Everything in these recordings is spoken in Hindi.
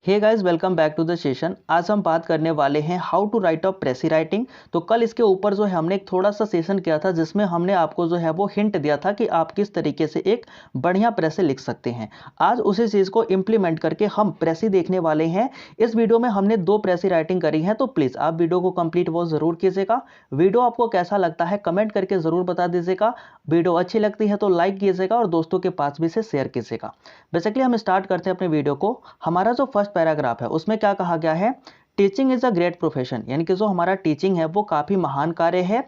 Hey guys, welcome back to the session. आज हम बात करने वाले हैं how to write a précis writing. तो कल इसके ऊपर जो है हमने एक थोड़ा सा सेशन किया था जिसमें हमने आपको जो है वो हिंट दिया था कि आप किस तरीके से एक बढ़िया प्रेसी लिख सकते हैं। आज उसी चीज़ को इम्प्लीमेंट करके हम प्रेसी देखने वाले हैं। इस वीडियो में हमने 2 प्रेसी राइटिंग करी है, तो प्लीज़ आप वीडियो को कंप्लीट वॉच ज़रूर कीजिएगा। वीडियो आपको कैसा लगता है कमेंट करके ज़रूर बता दीजिएगा। वीडियो अच्छी लगती है तो लाइक कीजिएगा और दोस्तों के पास भी इसे शेयर कीजिएगा। बेसिकली हम स्टार्ट करते हैं अपने वीडियो को। हमारा जो फर्स्ट पैराग्राफ है उसमें क्या कहा गया है, teaching is a great profession, यानी कि जो हमारा टीचिंग है वो काफ़ी महान कार्य है।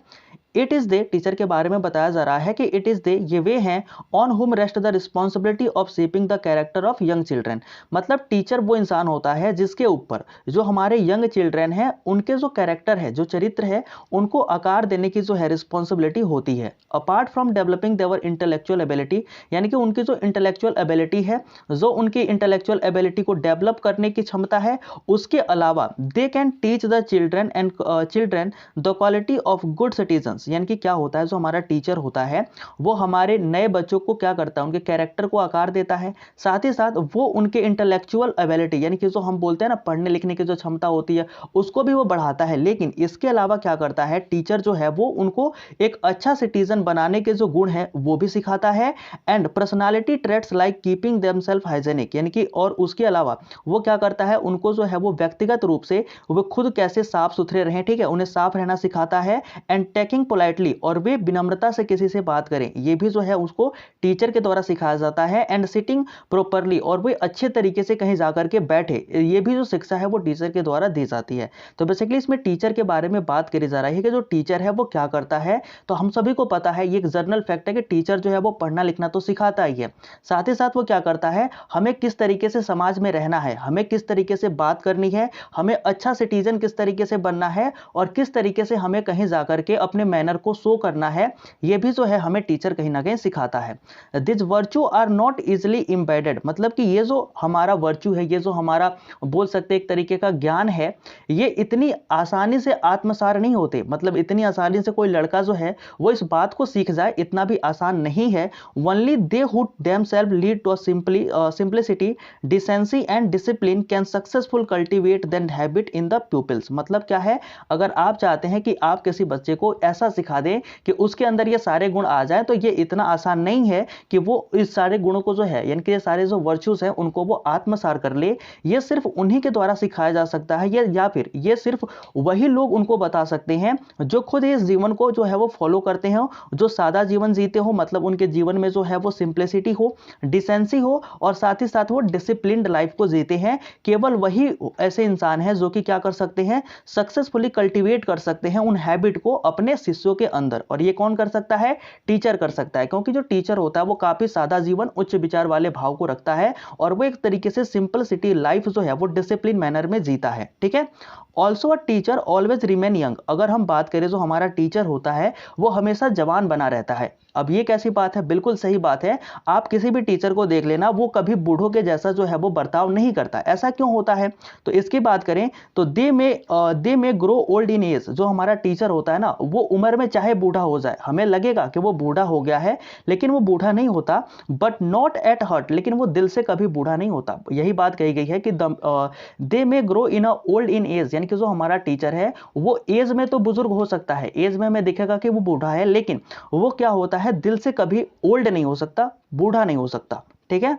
इट इज़ दे, टीचर के बारे में बताया जा रहा है कि इट इज़ दे, ये वे हैं ऑन हुम rest the responsibility of shaping the character of young children. मतलब टीचर वो इंसान होता है जिसके ऊपर जो हमारे यंग चिल्ड्रेन हैं उनके जो कैरेक्टर है, जो चरित्र है, उनको आकार देने की जो है रिस्पॉन्सिबिलिटी होती है। Apart from developing their intellectual ability, यानी कि उनकी जो इंटेलेक्चुअल एबिलिटी है, जो उनकी इंटेलेक्चुअल एबिलिटी को डेवलप करने की क्षमता है, उसके अलावा they can teach the children and children the quality of good citizen. यानी कि क्या होता है, जो हमारा टीचर होता है वो हमारे नए बच्चों को क्या करता है, उनके कैरेक्टर को आकार देता है। साथ ही साथ वो उनके इंटेलेक्चुअल एबिलिटी, यानी कि जो हम बोलते हैं ना पढ़ने लिखने की जो क्षमता होती है, उसको भी वो बढ़ाता है। लेकिन इसके अलावा क्या करता है टीचर जो है वो उनको एक अच्छा सिटीजन बनाने के जो गुण है वो भी सिखाता है। And personality traits like keeping themself hygienic, यानी कि और उसके अलावा वो क्या करता है, उनको जो है वो व्यक्तिगत रूप से वो खुद कैसे साफ सुथरे रहें, ठीक है, उन्हें साफ रहना सिखाता है। एंड टेकिंग पोलाइटली, और वे विनम्रता से किसी से बात करें, ये भी जो है उसको टीचर के द्वारा सिखाया जाता है। एंड सिटिंग प्रॉपरली, और वे अच्छे तरीके से कहीं जाकर के बैठे, ये भी जो शिक्षा है वो टीचर के द्वारा दी जाती है। तो बेसिकली इसमें टीचर के बारे में बात करी जा रही है कि जो टीचर है वो क्या करता है। तो हम सभी को पता है, ये एक जनरल फैक्ट है कि टीचर जो है वो पढ़ना लिखना तो सिखाता ही है, साथ ही साथ वो क्या करता है, हमें किस तरीके से समाज में रहना है, हमें किस तरीके से बात करनी है, हमें अच्छा सिटीजन किस तरीके से बनना है, और किस तरीके से हमें कहीं जाकर के अपने मैनर को शो करना है, ये भी जो है हमें टीचर कहीं ना कहीं सिखाता है। This virtue are not easily embedded, मतलब कि ये जो हमारा वर्च्यू है, ये जो हमारा बोल सकते एक तरीके का ज्ञान है, ये इतनी आसानी से आत्मसार नहीं होते। मतलब इतनी आसानी से कोई लड़का जो है वो इस बात को सीख जाए, इतना भी आसान नहीं है। Only they who themself lead to simplicity, decency and discipline can successful cultivate then habit in the pupils. मतलब क्या है, अगर आप चाहते हैं कि आप किसी बच्चे को ऐसा सिखा दें कि उसके अंदर ये सारे गुण आ जाए, तो ये इतना आसान नहीं है कि वो इस सारे गुणों को जो है, यानी कि ये सारे जो वर्च्यूज हैं उनको वो आत्मसार कर ले। ये सिर्फ उन्हीं के द्वारा सिखाया जा सकता है, ये या फिर ये सिर्फ वही लोग उनको बता सकते हैं जो खुद इस जीवन को जो है वो फॉलो करते हैं, जो सादा जीवन जीते हो, मतलब उनके जीवन में जो है वो सिंप्लिसिटी हो, डिसेंसी हो, और साथ ही साथ वो डिसिप्लिन्ड लाइफ को जीते हैं। केवल वही ऐसे इंसान हैं जो कि क्या कर सकते हैं, सक्सेसफुली कल्टीवेट कर सकते हैं उन हैबिट को अपने शिष्यों के अंदर। और ये कौन कर सकता है, टीचर कर सकता है, क्योंकि जो टीचर होता है वो काफी सादा जीवन उच्च विचार वाले भाव को रखता है, और वो एक तरीके से सिंपल सिटी लाइफ जो है वो डिसिप्लिन मैनर में जीता है, ठीक है। Also a teacher always remain young, अगर हम बात करें जो हमारा टीचर होता है वो हमेशा जवान बना रहता है। अब ये कैसी बात है, बिल्कुल सही बात है। आप किसी भी टीचर को देख लेना, वो कभी बूढ़ों के जैसा जो है वो बर्ताव नहीं करता। ऐसा क्यों होता है, तो इसकी बात करें तो दे may grow old in as. जो हमारा टीचर होता है ना, वो उम्र में चाहे बूढ़ा हो जाए, हमें लगेगा कि वो बूढ़ा हो गया है, लेकिन वो बूढ़ा नहीं होता। बट नॉट एट हार्ट, लेकिन वो दिल से कभी बूढ़ा नहीं होता। यही बात कही गई है कि they may grow in a old in age, यानी कि जो हमारा टीचर है वो एज में तो बुजुर्ग हो सकता है, एज में हमें दिखेगा कि वो बूढ़ा है, लेकिन वो क्या होता है, दिल से कभी ओल्ड नहीं हो सकता, बूढ़ा नहीं हो सकता, ठीक है।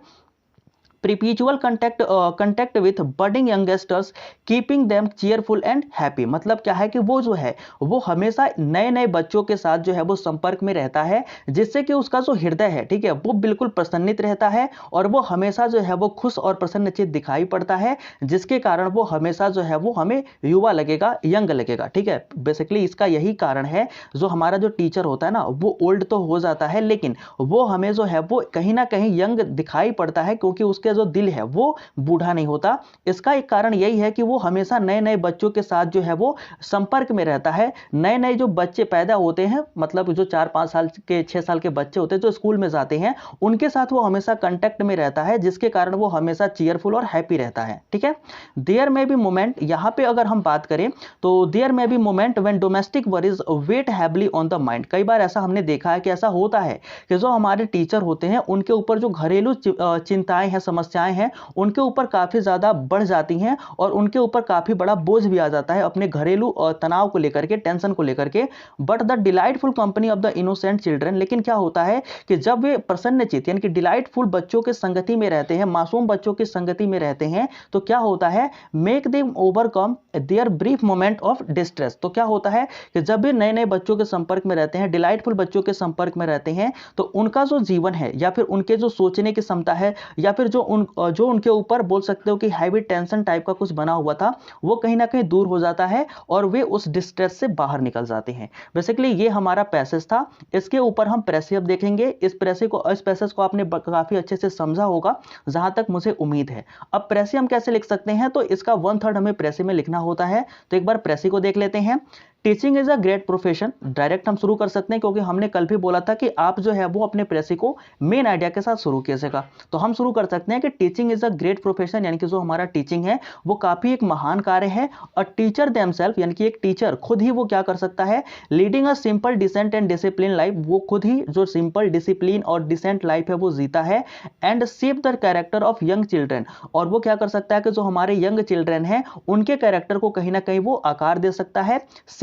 perpetual contact with budding youngsters keeping them cheerful and happy, मतलब क्या है कि वो जो है वो हमेशा नए नए बच्चों के साथ जो है वो संपर्क में रहता है, जिससे कि उसका जो हृदय है, ठीक है, वो बिल्कुल प्रसन्नित रहता है, और वो हमेशा जो है वो खुश और प्रसन्नचित दिखाई पड़ता है, जिसके कारण वो हमेशा जो है वो हमें युवा लगेगा, यंग लगेगा, ठीक है। बेसिकली इसका यही कारण है, जो हमारा जो टीचर होता है ना वो ओल्ड तो हो जाता है, लेकिन वो हमें जो है वो कहीं ना कहीं यंग दिखाई पड़ता है, क्योंकि उसके जो दिल है वो बूढ़ा नहीं होता। इसका एक कारण यही है कि वो हमेशा नए नए बच्चों के साथ जो है वो संपर्क में रहता है। नए नए जो बच्चे पैदा होते हैं, मतलब जो 4-5 साल के 6 साल के बच्चे होते हैं जो स्कूल में जाते हैं, उनके साथ वो हमेशा कांटेक्ट में रहता है, जिसके कारण वो हमेशा चीयरफुल और हैप्पी रहता है, ठीक है। देयर में बी मोमेंट, यहाँ पे अगर हम बात करें तो there may be moment when domestic worries weigh heavily on the mind. कई बार ऐसा हमने देखा है कि ऐसा होता है कि जो हमारे टीचर होते हैं उनके ऊपर जो घरेलू चिंताएं हैं, समस्याएं हैं उनके ऊपर काफी ज्यादा बढ़ जाती हैं और उनके ऊपर काफी बड़ा बोझ भी आ जाता है अपने घरेलू तनाव को लेकर के, टेंशन को लेकर के। But the delightful company of the innocent children, लेकिन क्या होता है कि जब वे प्रसन्नचित यानी कि डिलाइटफुल बच्चों के संगति में रहते हैं, मासूम बच्चों की संगति में रहते हैं, तो क्या होता है, make them overcome there brief moment of distress. तो क्या होता है कि जब भी नए नए बच्चों के संपर्क में रहते हैं, डिलाइटफुल बच्चों के संपर्क में रहते हैं, तो उनका जो जीवन है या फिर उनके जो सोचने की क्षमता है या फिर जो उनके ऊपर बोल सकते हो कि हैवी टेंशन टाइप का कुछ बना हुआ था, वो कहीं ना कहीं दूर हो जाता है और वे उस डिस्ट्रेस से बाहर निकल जाते हैं। बेसिकली ये हमारा पैसेज था। इसके ऊपर हम प्रेसी अब देखेंगे। इस पैसेज को आपने काफी अच्छे से समझा होगा जहां तक मुझे उम्मीद है। अब प्रेसी हम कैसे लिख सकते हैं, तो इसका 1/3 हमें प्रेसी में लिखना होता है। तो एक बार प्रेसी को देख लेते हैं। Teaching is a great profession, direct हम शुरू कर सकते हैं क्योंकि हमने कल भी बोला था कि आप जो है वो अपने प्रेसी को मेन आइडिया के साथ शुरू कीजिएगा। तो हम शुरू कर सकते हैं कि teaching is a great profession, यानी कि जो हमारा टीचिंग है वो काफी एक महान कार्य है। और टीचर देमसेल्फ, यानी कि एक टीचर खुद ही वो क्या कर सकता है, leading a simple decent and discipline life, वो खुद ही जो सिंपल डिसिप्लिन और डिसेंट लाइफ है वो जीता है। And shape the character of young children, और वो क्या कर सकता है कि जो हमारे यंग चिल्ड्रन हैं उनके कैरेक्टर को कहीं ना कहीं वो आकार दे सकता है,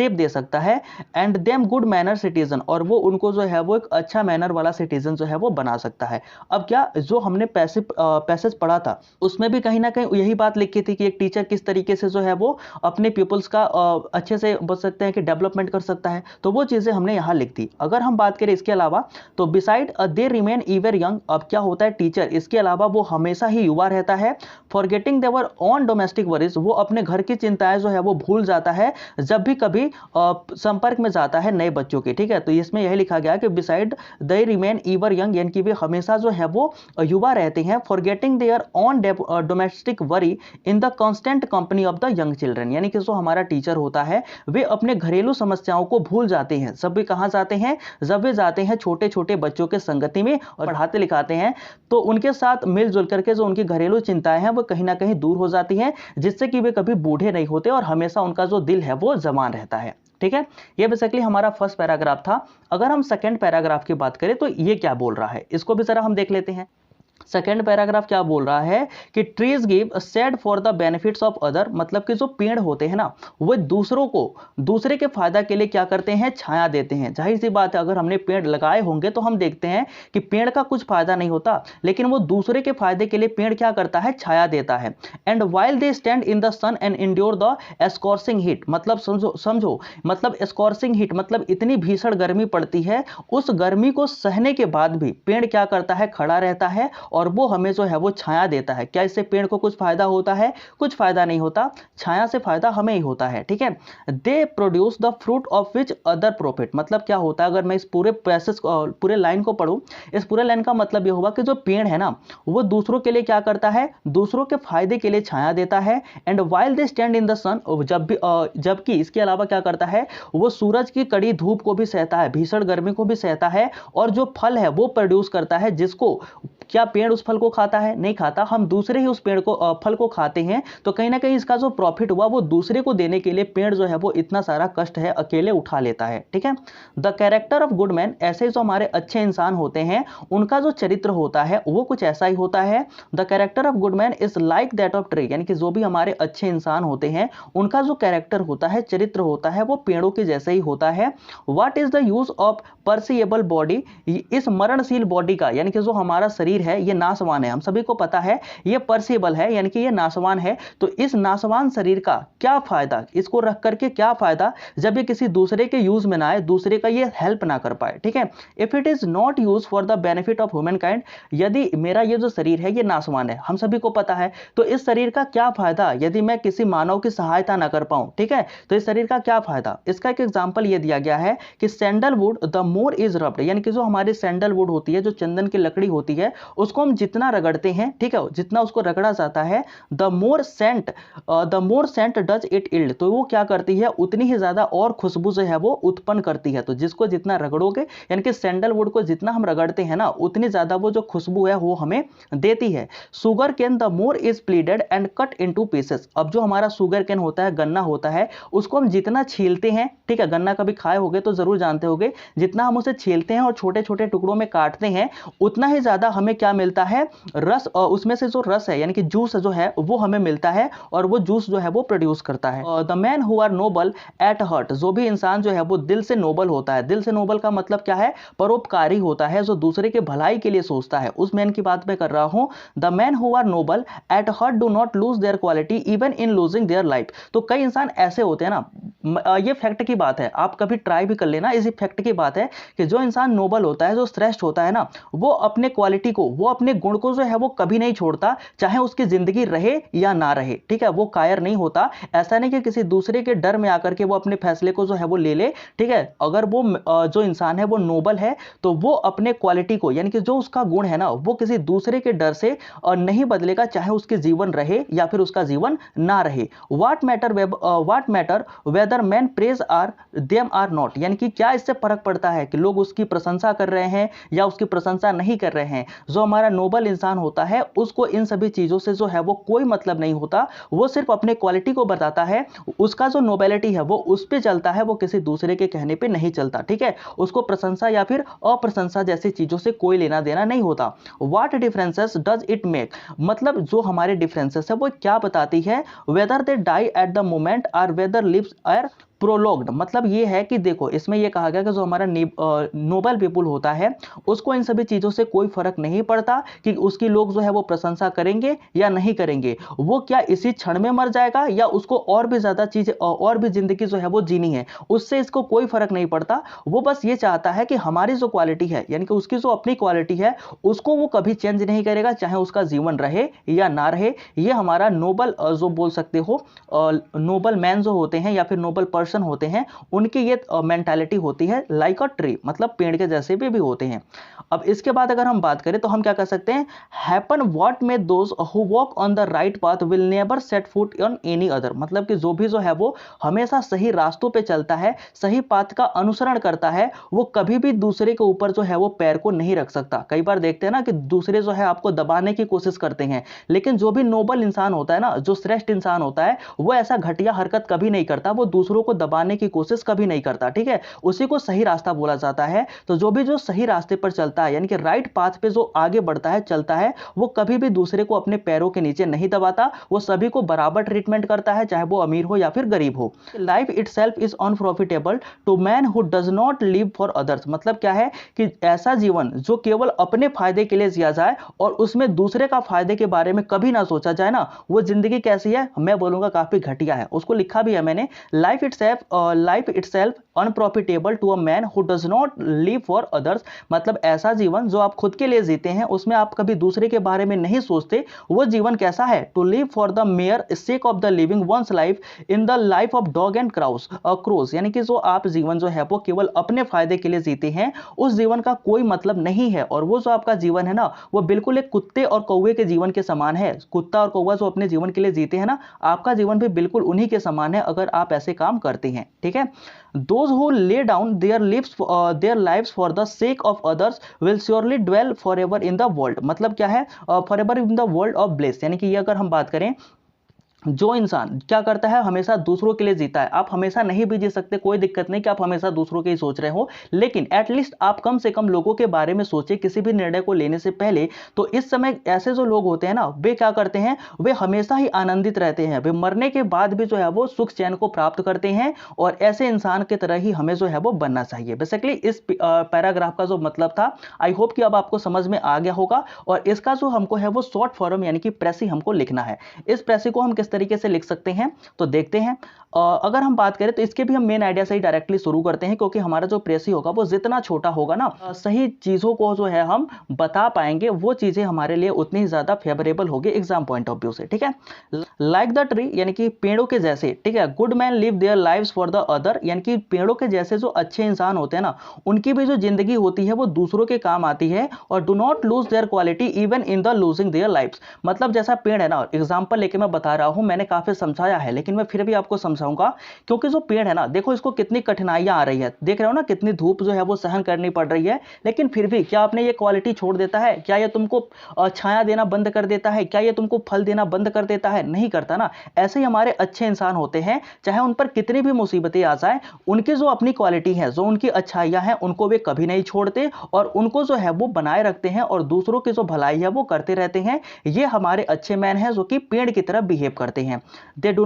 दे सकता है। And them good manner citizen, और वो उनको जो है वो एक अच्छा मैनर वाला सिटीजन जो है वो बना सकता है। अब क्या जो हमने पैसेज पढ़ा था उसमें भी कहीं ना कहीं यही बात लिखी थी कि एक टीचर किस तरीके से जो है वो अपने पीपल्स का अच्छे से बोल सकते हैं कि डेवलपमेंट कर सकता है, तो वो चीजें हमने यहां लिख दी। अगर हम बात करें इसके अलावा, तो beside they remain ever young, अब क्या होता है, टीचर इसके अलावा वो हमेशा ही युवा रहता है। Forgetting their on domestic worries, वो अपने घर की चिंताएं जो है वो भूल जाता है जब भी कभी संपर्क में जाता है नए बच्चों के। ठीक है, तो इसमें यही लिखा गया कि beside they remain ever young, यानी कि वे हमेशा जो है वो युवा रहते हैं। Forgetting their on domestic worry in the constant company of the young children, यानी कि जो हमारा टीचर होता है वे अपने घरेलू समस्याओं को भूल जाते हैं जब वे कहां जाते हैं, जब वे जाते हैं छोटे छोटे बच्चों के संगति में और पढ़ाते लिखाते हैं, तो उनके साथ मिलजुल करके जो उनकी घरेलू चिंताएं हैं वो कहीं ना कहीं दूर हो जाती हैं, जिससे कि वे कभी बूढ़े नहीं होते और हमेशा उनका जो दिल है वो जवान रहता है। ठीक है, ये बेसिकली हमारा फर्स्ट पैराग्राफ था। अगर हम सेकंड पैराग्राफ की बात करें तो ये क्या बोल रहा है, इसको भी जरा हम देख लेते हैं। सेकेंड पैराग्राफ क्या बोल रहा है कि trees give shade for the benefits of other, मतलब कि जो पेड़ होते हैं ना वो दूसरों को दूसरे के फायदा के लिए क्या करते हैं, छाया देते हैं। जाहिर सी बात है, अगर हमने पेड़ लगाए होंगे तो हम देखते हैं कि पेड़ का कुछ फायदा नहीं होता, लेकिन वो दूसरे के फायदे के लिए पेड़ क्या करता है, छाया देता है। And while they stand in the sun and endure the scorching heat, मतलब समझो मतलब स्कॉर्चिंग हीट मतलब इतनी भीषण गर्मी पड़ती है, उस गर्मी को सहने के बाद भी पेड़ क्या करता है, खड़ा रहता है और वो हमें जो है वो छाया देता है। क्या इससे पेड़ को कुछ फायदा होता है, कुछ फायदा नहीं होता, छाया से फायदा हमें ही होता है। ठीक है, they produce the fruit of which other profit, मतलब क्या होता है, अगर मैं इस पूरे पैसेज पूरे लाइन को पढ़ूं, इस पूरे लाइन का मतलब ये होगा कि जो पेड़ है ना वो दूसरों के लिए क्या करता है, दूसरों के फायदे के लिए छाया देता है। And while they stand in the sun, जबकि इसके अलावा क्या करता है, वो सूरज की कड़ी धूप को भी सहता है, भीषण गर्मी को भी सहता है, और जो फल है वो प्रोड्यूस करता है, जिसको क्या पेड़ उस फल को खाता है, नहीं खाता, हम दूसरे ही उस पेड़ को फल को खाते हैं। तो कहीं ना कहीं इसका जो प्रॉफिट हुआ वो दूसरे को देने के लिए पेड़ जो है वो इतना सारा कष्ट है अकेले उठा लेता है। ठीक है, the character of good man, ऐसे जो हमारे अच्छे इंसान होते हैं उनका जो चरित्र होता है वो कुछ ऐसा ही होता है। The character of good man is like that of tree, यानी कि जो भी हमारे अच्छे इंसान होते हैं उनका जो कैरेक्टर होता है, चरित्र होता है, वो पेड़ों के जैसे ही होता है। What is the use of perishable body, इस मरणशील बॉडी का, यानी कि जो हमारा शरीर है ये नाशवान है, हम सभी को पता है ये परसिएबल है, यानी कि ये नाशवान है, तो इस नाशवान शरीर का क्या फायदा, इसको रख करके क्या फायदा जब ये किसी दूसरे के यूज में ना आए, दूसरे का ये हेल्प ना कर पाए। ठीक है, if it is not use for the benefit of human kind, यदि मेरा ये जो शरीर है ये नाशवान है, हम सभी को पता है, तो इस शरीर का क्या फायदा यदि मैं किसी मानव की सहायता ना कर पाऊं। ठीक है, तो इस शरीर का क्या फायदा, इसका एक एग्जांपल ये दिया गया है कि sandalwood the more is rubbed, यानी कि जो हमारी सैंडलवुड होती है, जो चंदन की लकड़ी होती है, उसको हम जितना रगड़ते हैं, ठीक है, जितना उसको रगड़ा जाता है, the more scent does it yield, तो वो क्या करती है, उतनी ही ज्यादा और खुशबू जो है वो उत्पन्न करती है। तो जिसको जितना रगड़ोगे, यानी कि सैंडलवुड को जितना हम रगड़ते हैं ना, उतनी ज्यादा वो जो खुशबू है वो हमें देती है। Sugar cane the more is pleaded and cut into pieces, अब जो हमारा शुगर केन होता है, गन्ना होता है, उसको हम जितना छीलते हैं, ठीक है, गन्ना कभी खाए होगे तो जरूर जानते होगे, जितना हम उसे छीलते हैं और छोटे छोटे टुकड़ों में काटते हैं, उतना ही ज्यादा हमें क्या मिलता मिलता है रस, उसमें से जो रस है यानी कि जूस जो है वो हमें मिलता है और वो जूस जो है वो प्रोड्यूस करता है। The man who are noble at heart, जो भी इंसान जो है वो दिल से नोबल होता है। दिल से नोबल का मतलब क्या है? परोपकारी होता है, जो दूसरे के भलाई के लिए सोचता है, उस मैन की बात मैं कर रहा हूं। The man who are noble at heart do not lose their quality even in losing their life. तो कई इंसान ऐसे होते हैं ना, ये फैक्ट की बात है, आप कभी ट्राई भी कर लेना, इसी फैक्ट की बात है कि जो इंसान नोबल होता है, जो श्रेष्ठ होता है ना, वो अपने क्वालिटी को, वो अपने गुण को जो है वो कभी नहीं छोड़ता, चाहे उसकी जिंदगी रहे या ना रहे। ठीक है, वो कायर नहीं होता। ऐसा नहीं कि किसी दूसरे के डर में आकर के वो अपने फैसले को जो है वो ले ले। ठीक है, अगर वो जो इंसान है वो नोबल है तो वो अपने क्वालिटी को, यानी कि जो उसका गुण है ना, वो किसी दूसरे के डर से नहीं बदलेगा, चाहे उसके जीवन रहे या फिर उसका जीवन ना रहे। What matter whether man praise are them are not, यानी कि क्या इससे फर्क पड़ता है कि लोग उसकी प्रशंसा कर रहे हैं या उसकी प्रशंसा नहीं कर रहे हैं। जो हमारा नोबल इंसान होता है उसको इन सभी चीजों से जो है वो कोई मतलब नहीं होता, वो सिर्फ अपने क्वालिटी को बताता है, उसका जो नोबेलिटी है वो उस पे चलता है, वो किसी दूसरे के कहने पे नहीं चलता। ठीक है, उसको प्रशंसा या फिर अप्रशंसा जैसी चीजों से कोई लेना देना नहीं होता। What differences does it make, मतलब जो हमारे डिफरेंसेस है वो क्या बताती है। Whether they die at the moment or whether lives are prolonged, मतलब ये है कि देखो इसमें ये कहा गया कि जो हमारा नोबल पीपुल होता है उसको इन सभी चीज़ों से कोई फर्क नहीं पड़ता कि उसकी लोग जो है वो प्रशंसा करेंगे या नहीं करेंगे, वो क्या इसी क्षण में मर जाएगा या उसको और भी ज़्यादा चीज़ और भी जिंदगी जो है वो जीनी है, उससे इसको कोई फर्क नहीं पड़ता। वो बस ये चाहता है कि हमारी जो क्वालिटी है, यानी कि उसकी जो अपनी क्वालिटी है उसको वो कभी चेंज नहीं करेगा, चाहे उसका जीवन रहे या ना रहे। ये हमारा नोबल जो बोल सकते हो, नोबल मैन जो होते हैं या फिर नोबल पर्सन होते हैं, उनकी ये मेंटालिटी होती है लाइक अ ट्री, मतलब पेड़ के जैसे भी होते हैं। अब इसके बाद अगर हम बात करें तो हम क्या कर सकते हैं, happen what may those who walk on the right path will never set foot on any other, मतलब कि जो भी जो है वो हमेशा सही रास्तों पे चलता है, सही पाथ का अनुसरण करता है, वो कभी भी दूसरे के ऊपर जो है वो पैर को नहीं रख सकता। कई बार देखते हैं ना कि दूसरे जो है आपको दबाने की कोशिश करते हैं, लेकिन जो भी नोबल इंसान होता है ना, जो श्रेष्ठ इंसान होता है, वो ऐसा घटिया हरकत कभी नहीं करता, वो दूसरों को दबाने की कोशिश कभी नहीं करता। ठीक है, उसी को सही रास्ता बोला जाता है। तो जो भी जो सही रास्ते पर चलता है, यानी कि राइट पाथ पे जो आगे बढ़ता है, चलता है, वो कभी भी दूसरे को अपने पैरों के नीचे नहीं दबाता, वो सभी को बराबर ट्रीटमेंट करता है, चाहे वो अमीर हो या फिर गरीब हो। Life itself is unprofitable to man who does not live for others, मतलब क्या है कि ऐसा जीवन जो केवल अपने फायदे के लिए जिया जाए और उसमें दूसरे का फायदे के बारे में कभी ना सोचा जाए ना, वो जिंदगी कैसी है, मैं बोलूंगा काफी घटिया है। उसको लिखा भी है मैंने, life itself unprofitable to a man who does not live for others, मतलब ऐसा जीवन जो आप खुद के लिए जीते हैं, उसमें आप कभी दूसरे के बारे में नहीं सोचते, वो जीवन कैसा है। To live for the mere sake of the living one's life in the life of dog and crows, यानी कि जो आप जीवन जो है वो केवल अपने फायदे के लिए जीते हैं, उस जीवन का कोई मतलब नहीं है। और वो जो आपका जीवन है ना, वो बिल्कुल एक कुत्ते और कौवे के जीवन के समान है। कुत्ता और कौवा जो अपने जीवन के लिए जीते हैं ना, आपका जीवन भी बिल्कुल उन्हीं के समान है अगर आप ऐसे काम करते हैं। ठीक है, those who lay down their lives for the sake of others will surely dwell forever in the world, मतलब क्या है, forever in the world of bliss, यानी कि ये अगर हम बात करें, जो इंसान क्या करता है, हमेशा दूसरों के लिए जीता है। आप हमेशा नहीं भी जी सकते, कोई दिक्कत नहीं कि आप हमेशा दूसरों के ही सोच रहे हो, लेकिन एटलीस्ट आप कम से कम लोगों के बारे में सोचें किसी भी निर्णय को लेने से पहले। तो इस समय ऐसे जो लोग होते हैं ना, वे क्या करते हैं, वे हमेशा ही आनंदित रहते हैं, वे मरने के बाद भी जो है वो सुख चैन को प्राप्त करते हैं, और ऐसे इंसान की तरह ही हमें जो है वो बनना चाहिए। बेसिकली इस पैराग्राफ का जो मतलब था, आई होप कि अब आपको समझ में आ गया होगा। और इसका जो हमको है वो शॉर्ट फॉर्म यानी कि प्रेसी हमको लिखना है। इस प्रेसी को हम किस तरीके से लिख सकते हैं तो देखते हैं। अगर हम बात करें तो इसके भी हम मेन आइडिया से ही डायरेक्टली शुरू करते हैं, क्योंकि हमारा जो प्रेसी होगा वो जितना छोटा होगा ना, सही चीजों को जो है हम बता पाएंगे, वो चीजें हमारे लिए उतनी ही ज्यादा फेवरेबल होगी एग्जाम पॉइंट ऑफ व्यू से। ठीक है, लाइक द ट्री यानी कि पेड़ों के जैसे। ठीक है, good man live their lives for the other, यानी कि पेड़ों के जैसे जो अच्छे इंसान होते हैं ना, उनकी भी जो जिंदगी होती है वो दूसरों के काम आती है। और do not lose their quality even in the losing their lives, मतलब जैसा पेड़ है ना, एग्जाम्पल लेके मैं बता रहा हूं, मैंने काफी समझाया है, लेकिन मैं फिर भी आपको समझाऊंगा, क्योंकि जो पेड़ है ना, देखो इसको कितनी कठिनाइयां आ रही है, देख रहे हो ना, कितनी धूप जो है वो सहन करनी पड़ रही है, लेकिन फिर भी क्या आपने ये क्वालिटी छोड़ देता है? क्या ये तुमको छाया देना बंद कर देता है? क्या ये तुमको फल देना बंद कर देता है? नहीं करता ना। ऐसे ही हमारे अच्छे इंसान होते हैं, चाहे उन पर कितनी भी मुसीबतें आ जाए, उनकी जो अपनी क्वालिटी है, जो उनकी अच्छाइयां हैं, उनको वे कभी नहीं छोड़ते और उनको जो है वो बनाए रखते हैं और दूसरों की जो भलाई है वो करते रहते हैं। ये हमारे अच्छे मैन हैं जो कि पेड़ की तरह बिहेव करते हैं। They do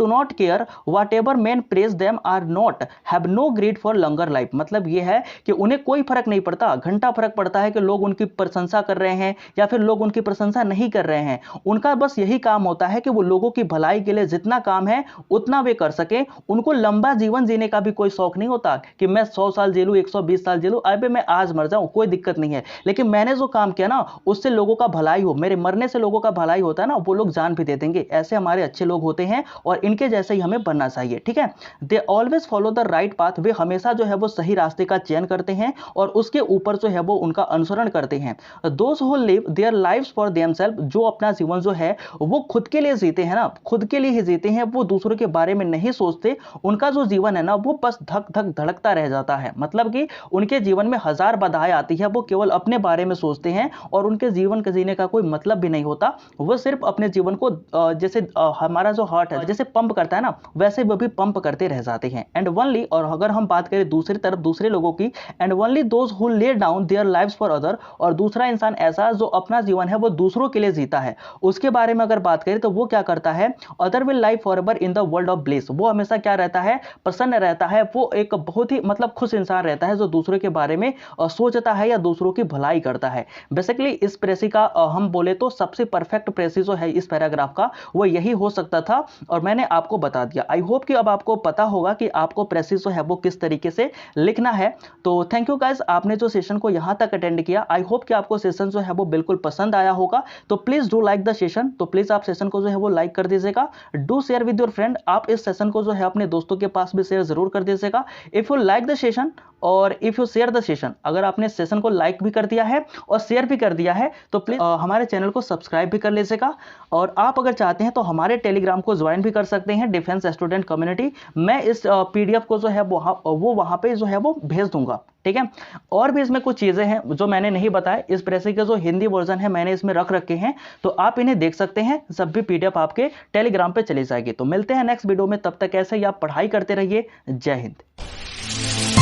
not care whatever man praise them are not have no greed for longer life. मतलब ये है कि उन्हें कोई फर्क नहीं पड़ता, घंटा फर्क पड़ता है कि लोग उनकी प्रशंसा कर रहे हैं या फिर लोग उनकी प्रशंसा नहीं कर रहे हैं। उनका बस यही काम होता है कि वो लोगों की भलाई के लिए जितना काम है उतना वे कर सके। उनको लंबा जीवन जीने का भी कोई शौक नहीं होता कि मैं 100 साल जी लूं, 120 साल जी लूं, अबे मैं आज मर जाऊं, कोई दिक्कत नहीं है, लेकिन मैंने जो काम किया ना उससे लोगों का भलाई हो, मेरे मरने से लोगों का भलाई होता है ना, वो लोग जान भी दे देंगे। ऐसे हमारे अच्छे लोग होते हैं और इनके जैसे ही हमें बनना चाहिए, ठीक है। They always follow the right path. वे हमेशा जो है वो सही रास्ते का चयन करते हैं और उसके ऊपर जो है वो उनका अनुसरण करते हैं। Those who live their lives for themselves. जो अपना जीवन जो है वो खुद के लिए जीते हैं ना, खुद के लिए ही जीते हैं, वो दूसरों के बारे में नहीं सोचते। उनका जो जीवन है ना वो बस धक धक धड़कता रह जाता है। मतलब कि उनके जीवन में हजार बाधाएं आती है, वो केवल अपने बारे में सोचते हैं और उनके जीवन के जीने का कोई मतलब भी नहीं होता। वो सिर्फ अपने जीवन को जैसे हमारा जो हार्ट है जैसे पंप करता है ना, वैसे वो भी पंप करते रह जाते हैं। एंड वनली, और अगर हम बात करें दूसरी तरफ दूसरे लोगों की, and only those who lay down there lives for other. और दूसरा इंसान ऐसा जो अपना जीवन है वो दूसरों के लिए जीता है, उसके बारे में अगर बात करें तो वो क्या करता है, other will live forever in the world of bliss. वो हमेशा क्या रहता है, प्रसन्न रहता है। वो एक बहुत ही मतलब खुश इंसान रहता है जो दूसरों के बारे में सोचता है या दूसरों की भलाई करता है। बेसिकली इस प्रेसी का हम बोले तो सबसे परफेक्ट प्रेसी जो है इस पैराग्राफ का वो यही हो सकता था और मैंने आपको बता दिया। आई होप कि अब आपको पता होगा कि आपको प्रेसी जो है वो किस तरीके से लिखना है। तो थैंक यू गाइस, आपने जो सेशन को यहां तक अटेंड किया, आई होप कि आपको सेशन जो है वो बिल्कुल पसंद आया होगा। तो please do like the session. तो प्लीज आप सेशन को जो है वो लाइक कर दीजिएगा। Do share with your friend. आप इस सेशन को जो है अपने दोस्तों के पास भी शेयर जरूर कर दीजिएगा। If you like the session और if you share the session, अगर आपने सेशन को लाइक भी कर दिया है और शेयर भी कर दिया है तो प्लीज हमारे चैनल को सब्सक्राइब भी कर लीजिएगा। और आप अगर चाहते हैं तो हमारे टेलीग्राम को ज्वाइन भी कर सकते हैं, डिफेंस स्टूडेंट कम्युनिटी। मैं इस पीडीएफ को जो है वो वहां पे जो है वो भेज दूंगा, ठीक है। और भी इसमें कुछ चीजें हैं जो मैंने नहीं बताया, इस प्रेसी का जो हिंदी वर्जन है मैंने इसमें रख रखे हैं, तो आप इन्हें देख सकते हैं जब भी पीडीएफ आपके टेलीग्राम पे चली जाएगी। तो मिलते हैं नेक्स्ट वीडियो में, तब तक ऐसे ही आप पढ़ाई करते रहिए। जय हिंद।